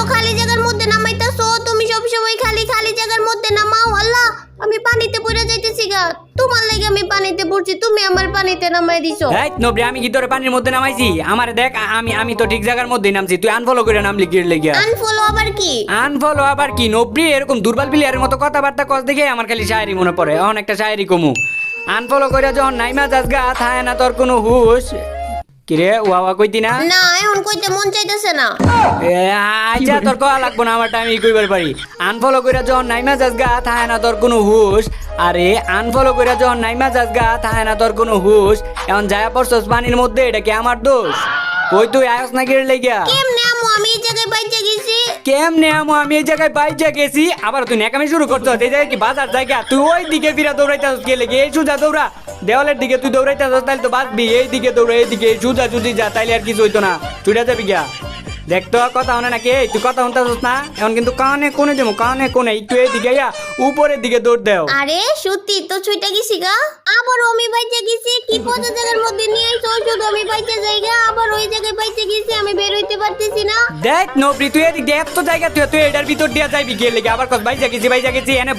আবারও খালি জায়গার মধ্যে নামাইতাছো। তুমি সব সময় খালি খালি জায়গার মধ্যে নামাও। আল্লাহ, আমি পানিতে পড়ে যাইতেছি গা। তোমার লাগি আমি পানিতে পড়ছি, তুমি আমার পানিতে নামাই দিছো। এই নবরি, আমি কি তোরে পানির মধ্যে নামাইছি? আমারে দেখ, আমি তো ঠিক জায়গার মধ্যেই নামছি। তুই আনফলো করে নামলি কি লেগিয়া? আনফলো আবার কি? আনফলো আবার কি নবরি? এরকম দুর্বল প্লেয়ারের মতো কথাবার্তা কস দেখে আমার খালি শায়েরি মনে পড়ে। এখন একটা শায়েরি কমু। আনফলো করে যখন নাইমা যাস গা, থায় না তোর কোনো হুশ। কিরে ওয়া কইতি না? না, এখন কইতে মন চাইতেছে না। আচ্ছা, তোর কয়া লাগবো না, আমারটা আমি কইবার পারি। আনফলো কইরা যখন নাইমা যাস গা, থায় না তোর কোনো হুশ। আরে আনফলো কইরা যখন নাইমা যাস গা, থায় না তোর কোনো হুশ। এখন যায়া পড়ছস পানির মধ্যে, এটা কি আমার দোষ? কই তুই আয়স না কিরে লেগিয়া? কেমনে আমু আমি এই জায়গায় বাইচে গেছি? কেমনে আমো আমি এই জায়গায় বাইচে গেছি? আবার তুই নেকামি শুরু করছস। এই জায়গায় কি বাজার জায়গা? তুই ওই দিকে ফিরা দৌড়াইতাছস কে লেগে? এই সোজা দৌড়া, দেওয়ালের দিকে তুই দৌড়াইতাছস, তাইলে তো বাঁচবি। এই দিকে দৌড়া, এই দিকে সোজা যদি যা, তাইলে আর কিছু হইতো না। চুড়া যাবি গিয়া। দেখতো কথা হনে নাকি? তুই কথা শুনতাছস না? এখন কিন্তু কানে কোনে দেবো, কানে কোনে একটু এই দিকে ইয়া উপরের দিকে দৌড় দেও। আরে সত্যি তো ছুইটা গেছি গা। আবার আমি বাইচে গেছি। কি পচা জায়গার মধ্যে নিয়ে আইছো? শুধু আমি বাইচে যাই গা, আবার ওই জায়গায় বাইচে গেছি। আমি বের হইতে পারতেছি না। দেখ নবরি, তুই এদিক দিয়ে এত জায়গা, তুই এটার ভিতর দিয়া যাইবি কে লেগে? আবার কস বাইজা গেছি এনে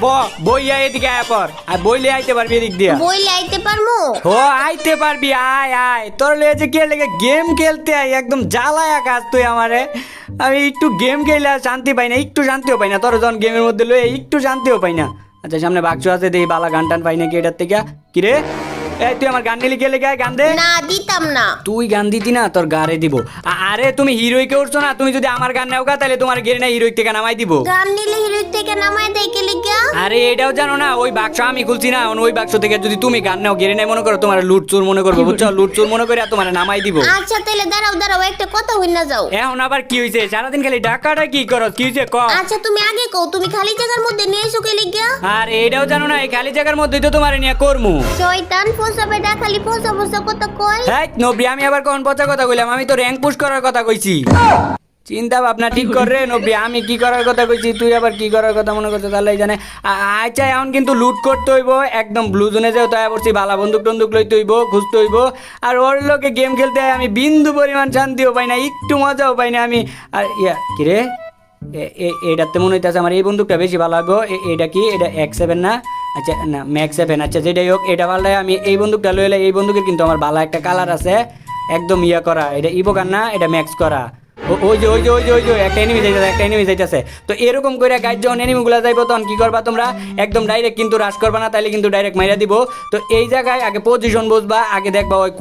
বইয়া এদিকে আয় পর। আর বইলে আইতে পারবি এদিক দিয়া? বইলে আইতে পারমু? ও আইতে পারবি, আয় আয়। তোর লয়ে যে কে লেগে গেম খেলতে আই, একদম জ্বালায়া কাজ তুই আমারে। আমি একটু গেম খেলে আর শান্তি পাই না, একটু শান্তিও পাই না। তোর যখন গেমের মধ্যে লয়ে একটু শান্তিও পাই না। আচ্ছা, সামনে বাক্স আছে, দেখি বালা গান টান পাই নাকি এটার থেকে। কিরে এই তুই আমার গান নিলি কে লেগে? গান দে। না, দিতাম না। তুই গান দিতি না, তোর গারে দিব। আরে তুমি হিরোইকে উঠছো না, তুমি যদি আমার গান নেও গা, তাহলে তোমার গেরে না হিরোইক থেকে নামাই দিব। গান নিলে হিরোইক থেকে নামায় দেয় কে লিগা? আরে এটাও জানো না? ওই বাক্স আমি খুলছি না, ওই বাক্স থেকে যদি তুমি গান নাও, গেরে নাই মনে করো, তোমার লুটচুর মনে করবো, বুঝছো? লুটচুর মনে করে তোমার নামাই দিব। আচ্ছা তাহলে দাঁড়াও একটা কথা হই না যাও। এখন আবার কি হইছে? সারাদিন খালি ডাকাটা কি করো? কি হইছে ক? আচ্ছা তুমি আগে কও, তুমি খালি জায়গার মধ্যে নিয়ে এসো কে লিগা? আর এটাও জানো না? এই খালি জায়গার মধ্যেই তো তোমার নিয়ে করমু। শয়তান ফোসা বেটা খালি ফোসা কথা কয়। হ্যাঁ নবরি, আমি আবার কোন পচা কথা কইলাম? আমি তো র্যাঙ্ক পুশ করার কথা কইছি। চিন্তা ভাবনা ঠিক কর রে নবরি, আমি কি করার কথা কইছি, তুই আবার কি করার কথা মনে করছিস? তাহলে জানে। আচ্ছা এখন কিন্তু লুট করতে হইব, একদম ব্লু জোনে যাও তাই পড়ছি, ভালা বন্দুক টন্দুক লইতে হইব, খুঁজতে হইব। আর ওর লোকে গেম খেলতে আমি বিন্দু পরিমাণ শান্তিও পাই না, একটু মজাও পাই না আমি। আর ইয়া কিরে, এটাতে মনে হইতেছে আমার এই বন্দুকটা বেশি ভালো লাগবে। এটা কি? এটা X7 না? আচ্ছা না, ম্যাক্স 7। আচ্ছা যেটাই হোক, এটা পাল্টায় আমি এই বন্দুকটা লইলে। এই বন্দুকের কিন্তু আমার ভালো একটা কালার আছে, একদম ইয়া করা। এটা ইভোগান না, এটা ম্যাক্স করা। ওই যে একটা এনিমি যাইতেছে। তো এরকম করে গাইড যখন এনিমিগুলো যাইবো, তখন কি করবা তোমরা? একদম ডাইরেক্ট কিন্তু রাশ করবা না, তাইলে কিন্তু ডাইরেক্ট মাইরা দিব। তো এই জায়গায় আগে পজিশন বুঝবা, আগে দেখবা ওই